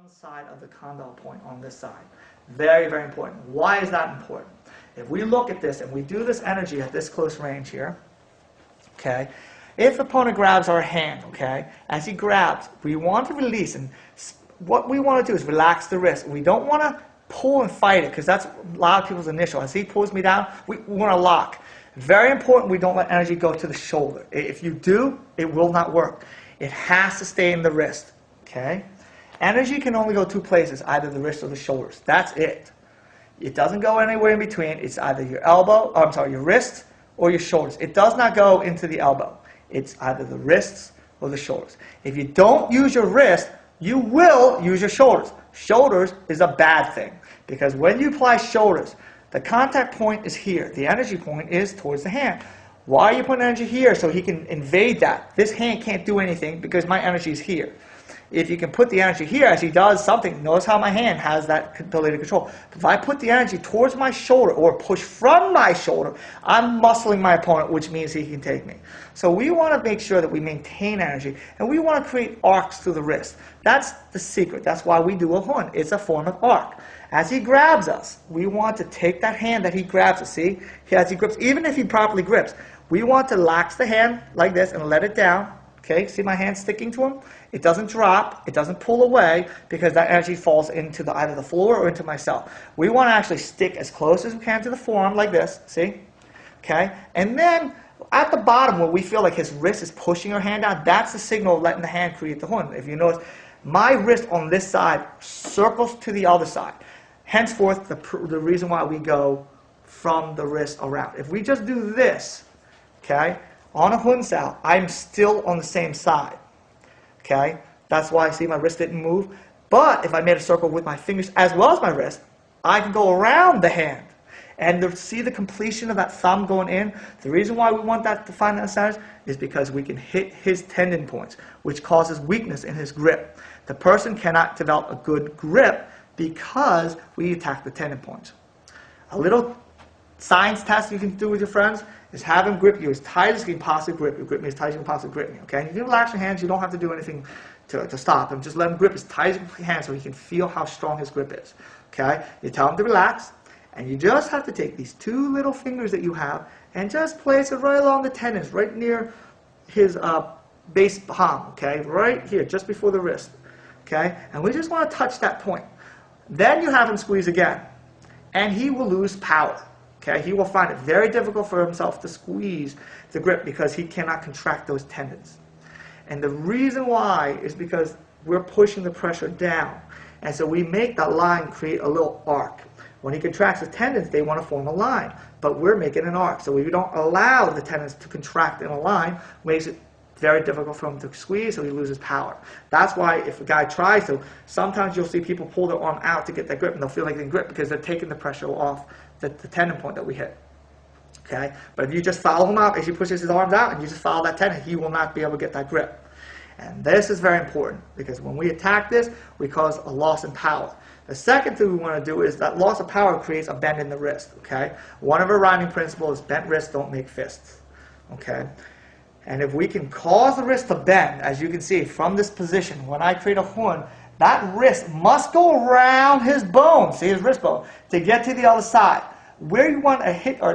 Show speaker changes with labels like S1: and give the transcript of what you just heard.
S1: one side of the condyle point on this side. Very, very important. Why is that important? If we look at this and we do this energy at this close range here, okay, if the opponent grabs our hand, okay, as he grabs, we want to release, and what we want to do is relax the wrist. We don't want to pull and fight it, because that's a lot of people's initial. As he pulls me down, we want to lock. Very important we don't let energy go to the shoulder. If you do, it will not work. It has to stay in the wrist, okay? Energy can only go two places, either the wrist or the shoulders. That's it. It doesn't go anywhere in between. It's either your elbow, or I'm sorry, your wrist or your shoulders. It does not go into the elbow. It's either the wrists or the shoulders. If you don't use your wrist, you will use your shoulders. Shoulders is a bad thing, because when you apply shoulders, the contact point is here. The energy point is towards the hand. Why are you putting energy here? So he can invade that. This hand can't do anything because my energy is here. If you can put the energy here, as he does something, notice how my hand has that ability to control. If I put the energy towards my shoulder or push from my shoulder, I'm muscling my opponent, which means he can take me. So we want to make sure that we maintain energy, and we want to create arcs through the wrist. That's the secret. That's why we do a Huen. It's a form of arc. As he grabs us, we want to take that hand that he grabs us. See, as he grips, even if he properly grips, we want to lax the hand like this and let it down. Okay, see my hand sticking to him? It doesn't drop, it doesn't pull away, because that energy falls into either the floor or into myself. We want to actually stick as close as we can to the forearm like this, see? Okay, and then at the bottom where we feel like his wrist is pushing our hand down, that's the signal of letting the hand create the Huen. If you notice, my wrist on this side circles to the other side. Henceforth, the reason why we go from the wrist around. If we just do this, okay, on a Huen Sao, I'm still on the same side. Okay? That's why I see my wrist didn't move. But if I made a circle with my fingers as well as my wrist, I can go around the hand. And see the completion of that thumb going in? The reason why we want that to find that center is because we can hit his tendon points, which causes weakness in his grip. The person cannot develop a good grip because we attack the tendon points. A little science test you can do with your friends is have him grip you as tight as he can possibly grip you. Grip me as tight as you can possibly grip me, okay? You can relax your hands. You don't have to do anything to stop him. Just let him grip as tight as you can so he can feel how strong his grip is, okay? You tell him to relax, and you just have to take these two little fingers that you have and just place it right along the tendons, right near his base palm, okay? Right here, just before the wrist, okay? And we just want to touch that point. Then you have him squeeze again, and he will lose power. Okay, he will find it very difficult for himself to squeeze the grip because he cannot contract those tendons. And the reason why is because we're pushing the pressure down. And so we make that line create a little arc. When he contracts the tendons, they want to form a line. But we're making an arc. So we don't allow the tendons to contract in a line, makes it very difficult for him to squeeze, so he loses power. That's why if a guy tries to, sometimes you'll see people pull their arm out to get that grip, and they'll feel like they can grip because they're taking the pressure off the tendon point that we hit. Okay? But if you just follow him out as he pushes his arms out and you just follow that tendon, he will not be able to get that grip. And this is very important, because when we attack this, we cause a loss in power. The second thing we want to do is that loss of power creates a bend in the wrist. Okay? One of our rhyming principles is bent wrists don't make fists. Okay? And if we can cause the wrist to bend, as you can see from this position, when I create a Huen, that wrist must go around his bone, see his wrist bone, to get to the other side. Where you want to hit, or